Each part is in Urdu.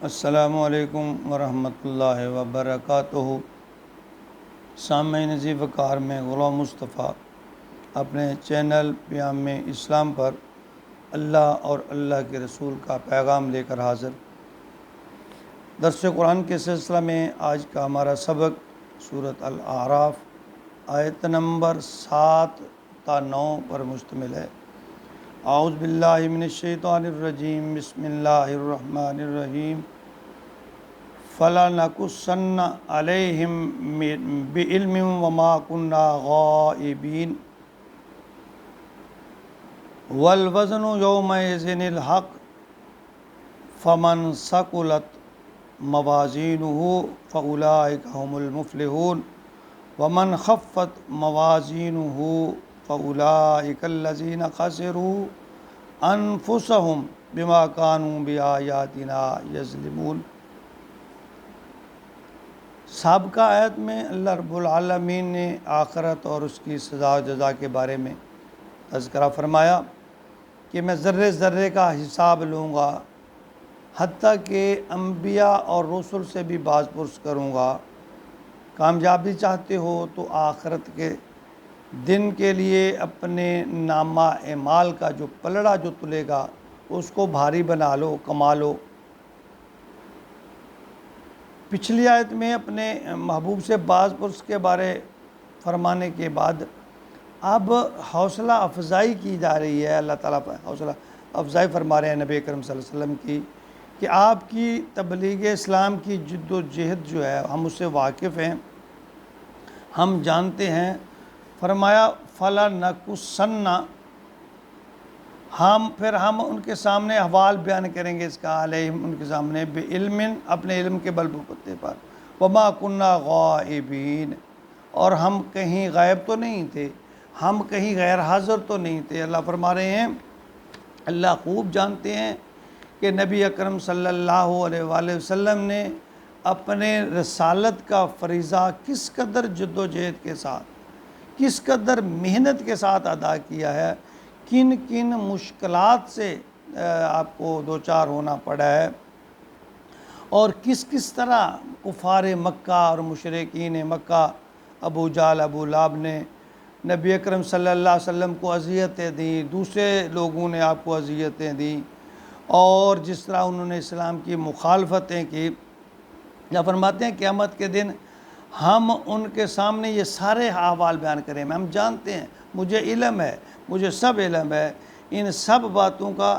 السلام علیکم ورحمۃ اللہ وبرکاتہ۔ سامعین عزیز وقار میں غلام مصطفیٰ اپنے چینل پیام اسلام پر اللہ اور اللہ کے رسول کا پیغام لے کر حاضر۔ درس قرآن کے سلسلہ میں آج کا ہمارا سبق سورۃ الاعراف آیت نمبر 7 تا 9 پر مشتمل ہے۔ اعوذ باللہ من الشیطان الرجیم، بسم اللہ الرحمن الرحیم۔ فَلَنَقُصَّنَّ عَلَيْهِمْ بِعِلْمٍ وَمَا كُنَّا غَائِبِينَ وَالْوَزْنُ يَوْمَئِذٍ الْحَقُّ فَمَنْ ثَقُلَتْ مَوَازِينُهُ فَأُولَئِكَ هُمُ الْمُفْلِحُونَ وَمَنْ خَفَّتْ مَوَازِينُهُ فَأُولَئِكَ الَّذِينَ خَسِرُوا أَنفُسَهُمْ بِمَا كَانُوا بِآيَاتِنَا يَظْلِمُونَ۔ سابقہ آیت میں اللہ رب العالمین نے آخرت اور اس کی سزا و جزا کے بارے میں تذکرہ فرمایا کہ میں ذرے ذرے کا حساب لوں گا، حتیٰ کہ انبیاء اور رسل سے بھی باز پرس کروں گا۔ کامیابی چاہتے ہو تو آخرت کے دن کے لیے اپنے نامہ اعمال کا جو پلڑا جو تلے گا اس کو بھاری بنا لو، کما لو۔ پچھلی آیت میں اپنے محبوب سے باز پرس کے بارے فرمانے کے بعد اب حوصلہ افزائی کی جا رہی ہے۔ اللہ تعالیٰ پر حوصلہ افزائی فرما رہے ہیں نبی کریم صلی اللہ علیہ وسلم کی کہ آپ کی تبلیغ اسلام کی جد و جہد جو ہے ہم اس سے واقف ہیں، ہم جانتے ہیں۔ فرمایا فَلَنَقُصَّنَّ، پھر ہم ان کے سامنے احوال بیان کریں گے اس کا، علیہم ان کے سامنے، بعلم اپنے علم کے بل بوتے پر، وما كنا غائبین، اور ہم کہیں غائب تو نہیں تھے، ہم کہیں غیر حاضر تو نہیں تھے۔ اللہ فرما رہے ہیں اللہ خوب جانتے ہیں کہ نبی اکرم صلی اللہ علیہ وآلہ وسلم نے اپنے رسالت کا فریضہ کس قدر جد و جہد کے ساتھ، کس قدر محنت کے ساتھ ادا کیا ہے، کن کن مشکلات سے آپ کو دوچار ہونا پڑا ہے، اور کس کس طرح کفار مکہ اور مشرکین مکہ ابو جہل ابو لہب نے نبی اکرم صلی اللہ علیہ وسلم کو اذیتیں دیں، دوسرے لوگوں نے آپ کو اذیتیں دیں، اور جس طرح انہوں نے اسلام کی مخالفتیں کی۔ یا فرماتے ہیں قیامت کے دن ہم ان کے سامنے یہ سارے احوال بیان کریں، ہم جانتے ہیں، مجھے علم ہے، مجھے سب علم ہے، ان سب باتوں کا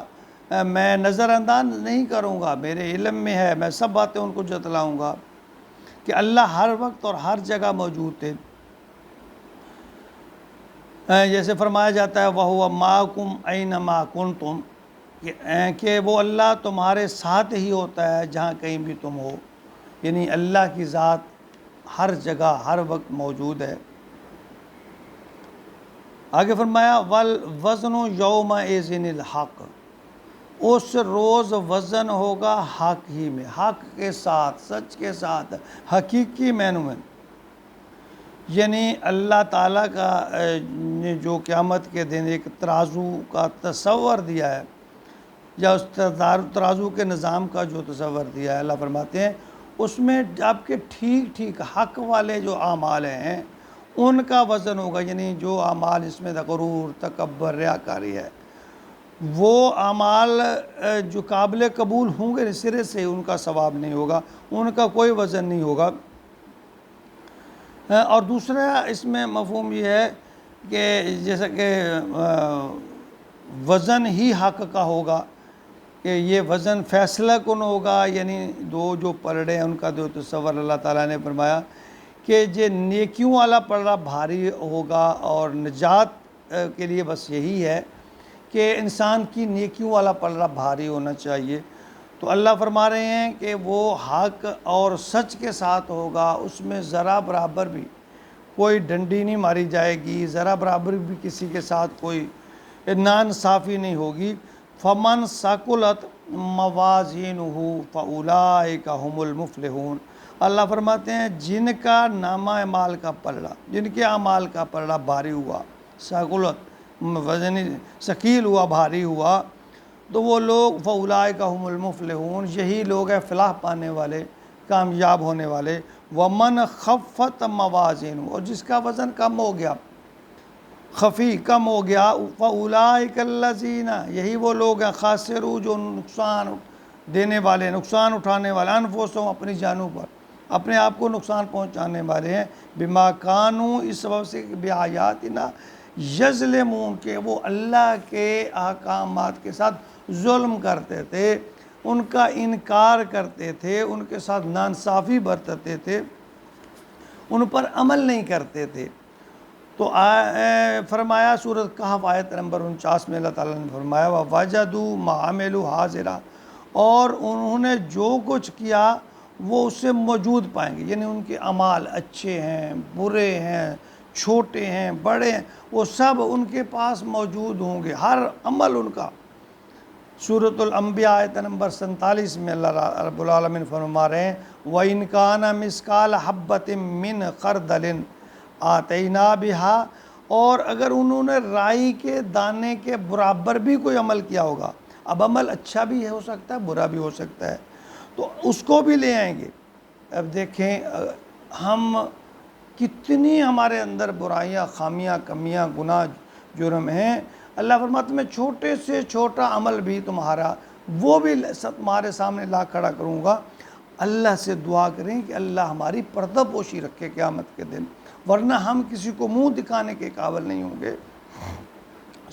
میں نظر انداز نہیں کروں گا، میرے علم میں ہے، میں سب باتیں ان کو جتلاؤں گا کہ اللہ ہر وقت اور ہر جگہ موجود تھے۔ جیسے فرمایا جاتا ہے وَهُوَ مَعَكُمْ أَيْنَمَا كُنْتُمْ، کہ وہ اللہ تمہارے ساتھ ہی ہوتا ہے جہاں کہیں بھی تم ہو، یعنی اللہ کی ذات ہر جگہ ہر وقت موجود ہے۔ آگے فرمایا وَالْوَزْنُ يَوْمَئِذٍ الْحَقُّ، اس روز وزن ہوگا حق ہی میں، حق کے ساتھ، سچ کے ساتھ، حقیقی معنوں میں، یعنی اللہ تعالیٰ کا نے جو قیامت کے دن ایک ترازو کا تصور دیا ہے، یا اس ترازو کے نظام کا جو تصور دیا ہے، اللہ فرماتے ہیں اس میں آپ کے ٹھیک ٹھیک حق والے جو اعمال ہیں ان کا وزن ہوگا، یعنی جو اعمال اس میں غرور، تکبر، ریاکاری ہے، وہ اعمال جو قابل قبول ہوں گے سرے سے ان کا ثواب نہیں ہوگا، ان کا کوئی وزن نہیں ہوگا۔ اور دوسرا اس میں مفہوم یہ ہے کہ جیسا کہ وزن ہی حق کا ہوگا، کہ یہ وزن فیصلہ کن ہوگا، یعنی دو جو پلڑے ہیں ان کا جو تصور اللہ تعالیٰ نے فرمایا کہ یہ نیکیوں والا پلڑا بھاری ہوگا، اور نجات کے لیے بس یہی ہے کہ انسان کی نیکیوں والا پلڑا بھاری ہونا چاہیے۔ تو اللہ فرما رہے ہیں کہ وہ حق اور سچ کے ساتھ ہوگا، اس میں ذرا برابر بھی کوئی ڈنڈی نہیں ماری جائے گی، ذرا برابر بھی کسی کے ساتھ کوئی ناانصافی نہیں ہوگی۔ فَمَنْ ثَقُلَتْ مَوَازِينُهُ فَأُولَئِكَ هُمُ الْمُفْلِحُونَ۔ اللہ فرماتے ہیں جن کا نامہ اعمال کا پلڑا، جن کے اعمال کا پلڑا بھاری ہوا، ثقلت وزن ثقیل ہوا، بھاری ہوا، تو وہ لوگ فاولئک هم المفلحون، یہی لوگ ہیں فلاح پانے والے، کامیاب ہونے والے۔ ومن خفت موازین، اور جس کا وزن کم ہو گیا، خفی کم ہو گیا، فاولئک الذین، یہی وہ لوگ ہیں خاسروا جو نقصان دینے والے، نقصان اٹھانے والے، انفسہم اپنی جانوں پر، اپنے آپ کو نقصان پہنچانے والے ہیں، بما کانوا، اس سبب سے کہ بآیاتنا یظلمون، کہ وہ اللہ کے احکامات کے ساتھ ظلم کرتے تھے، ان کا انکار کرتے تھے، ان کے ساتھ ناانصافی برتتے تھے، ان پر عمل نہیں کرتے تھے۔ تو فرمایا سورۃ کہف آیت نمبر 49 میں اللہ تعالیٰ نے فرمایا وَوَجَدُوا مَا عَمِلُوا حاضرا، اور انہوں نے جو کچھ کیا وہ اس سے موجود پائیں گے، یعنی ان کے اعمال اچھے ہیں، برے ہیں، چھوٹے ہیں، بڑے ہیں، وہ سب ان کے پاس موجود ہوں گے، ہر عمل ان کا۔ سورۃ الانبیاء آیت نمبر 47 میں اللہ رب العالمین فرما رہے ہیں وَإِنْ كَانَ مِثْقَالَ حَبَّةٍ مِّنْ خَرْدَلٍ آتَيْنَا بِهَا، اور اگر انہوں نے رائی کے دانے کے برابر بھی کوئی عمل کیا ہوگا، اب عمل اچھا بھی ہو سکتا ہے، برا بھی ہو سکتا ہے، تو اس کو بھی لے آئیں گے۔ اب دیکھیں ہم کتنی ہمارے اندر برائیاں، خامیاں، کمیاں، گناہ، جرم ہیں۔ اللہ فرماتا ہے میں چھوٹے سے چھوٹا عمل بھی تمہارا وہ بھی تمہارے سامنے لا کھڑا کروں گا۔ اللہ سے دعا کریں کہ اللہ ہماری پردہ پوشی رکھے قیامت کے دن، ورنہ ہم کسی کو منہ دکھانے کے قابل نہیں ہوں گے۔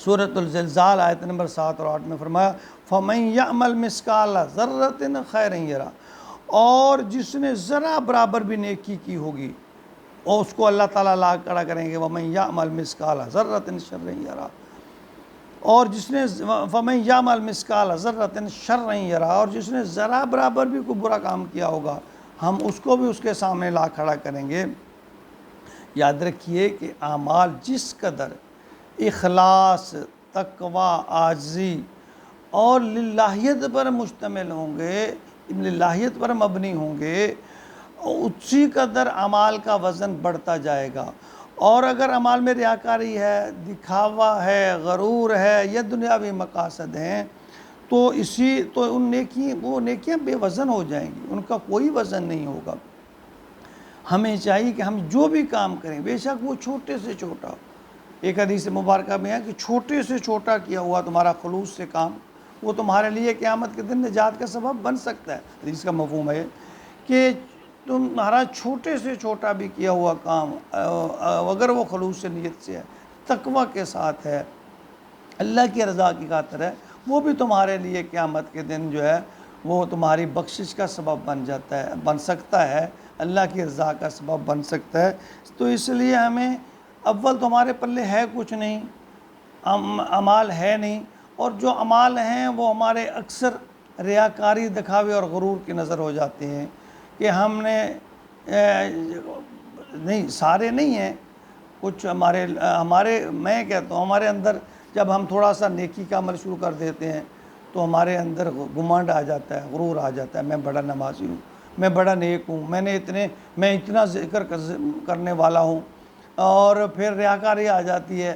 سورۃ الزلزال آیت نمبر 7 اور 8 میں فرمایا فَمَن يَعْمَلْ مِثْقَالَ ذَرَّةٍ خَيْرًا يَرَهُ، اور جس نے ذرا برابر بھی نیکی کی ہوگی اور اس کو اللہ تعالیٰ لا کھڑا کریں گے، وَمَن يَعْمَلْ مِثْقَالَ ذَرَّةٍ شَرًّا يَرَهُ، اور جس نے فَمَن يَعْمَلْ مِثْقَالَ ذَرَّةٍ شَرًّا يَرَهُ، اور جس نے ذرا برابر بھی کوئی برا کام کیا ہوگا ہم اس کو بھی اس کے سامنے لا کھڑا کریں گے۔ یاد رکھیے کہ اعمال جس قدر اخلاص، تقوی، عاجزی اور للہیت پر مشتمل ہوں گے، للہیت پر مبنی ہوں گے، اسی قدر اعمال کا وزن بڑھتا جائے گا۔ اور اگر اعمال میں ریاکاری ہے، دکھاوا ہے، غرور ہے یا دنیاوی مقاصد ہیں تو وہ نیکیاں بے وزن ہو جائیں گی، ان کا کوئی وزن نہیں ہوگا۔ ہمیں چاہیے کہ ہم جو بھی کام کریں بے شک وہ چھوٹے سے چھوٹا ہو۔ ایک حدیث مبارکہ میں ہے کہ چھوٹے سے چھوٹا کیا ہوا تمہارا خلوص سے کام وہ تمہارے لیے قیامت کے دن نجات کا سبب بن سکتا ہے۔ حدیث کا مفہوم ہے کہ تمہارا چھوٹے سے چھوٹا بھی کیا ہوا کام اگر وہ خلوص سے نیت سے ہے، تقوی کے ساتھ ہے، اللہ کی رضا کی خاطر ہے، وہ بھی تمہارے لیے قیامت کے دن جو ہے وہ تمہاری بخشش کا سبب بن سکتا ہے، اللہ کی رضا کا سبب بن سکتا ہے۔ تو اس لیے ہمیں اول تو ہمارے پلے ہے کچھ نہیں، اعمال ہے نہیں، اور جو اعمال ہیں وہ ہمارے اکثر ریاکاری، دکھاوے اور غرور کی نظر ہو جاتے ہیں کہ ہم نے نہیں، سارے نہیں ہیں، کچھ ہمارے میں کہتا ہوں ہمارے اندر جب ہم تھوڑا سا نیکی کا عمل شروع کر دیتے ہیں تو ہمارے اندر گمانڈ آ جاتا ہے، غرور آ جاتا ہے، میں بڑا نمازی ہوں، میں بڑا نیک ہوں، میں اتنا ذکر کرنے والا ہوں، اور پھر ریاکاری آ جاتی ہے۔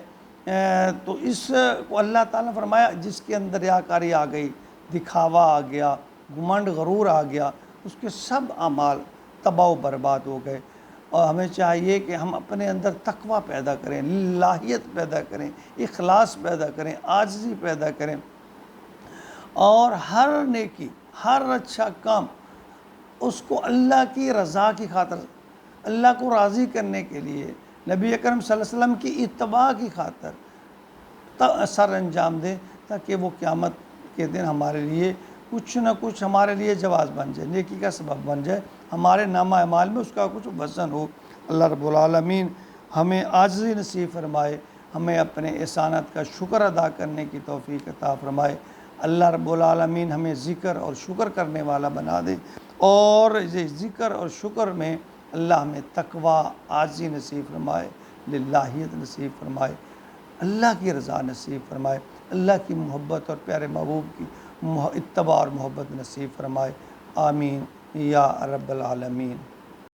تو اس کو اللہ تعالیٰ نے فرمایا جس کے اندر ریاکاری آ گئی، دکھاوا آ گیا، گمنڈ، غرور آ گیا، اس کے سب اعمال تباہ و برباد ہو گئے۔ اور ہمیں چاہیے کہ ہم اپنے اندر تقوی پیدا کریں، للہیت پیدا کریں، اخلاص پیدا کریں، عاجزی پیدا کریں، اور ہر نیکی، ہر اچھا کام اس کو اللہ کی رضا کی خاطر، اللہ کو راضی کرنے کے لیے، نبی اکرم صلی اللہ علیہ وسلم کی اتباع کی خاطر سر انجام دیں، تاکہ وہ قیامت کے دن ہمارے لیے کچھ نہ کچھ ہمارے لیے جواز بن جائے، نیکی کا سبب بن جائے، ہمارے نامہ اعمال میں اس کا کچھ وزن ہو۔ اللہ رب العالمین ہمیں عاجزی نصیب فرمائے، ہمیں اپنے احسانات کا شکر ادا کرنے کی توفیق عطا فرمائے۔ اللہ رب العالمین ہمیں ذکر اور شکر کرنے والا بنا دے، اور ذکر اور شکر میں اللہ ہمیں تقوی، عاجزی نصیب فرمائے، للہیت نصیب فرمائے، اللہ کی رضا نصیب فرمائے، اللہ کی محبت اور پیارے محبوب کی اتباع اور محبت نصیب فرمائے۔ آمین یا رب العالمین۔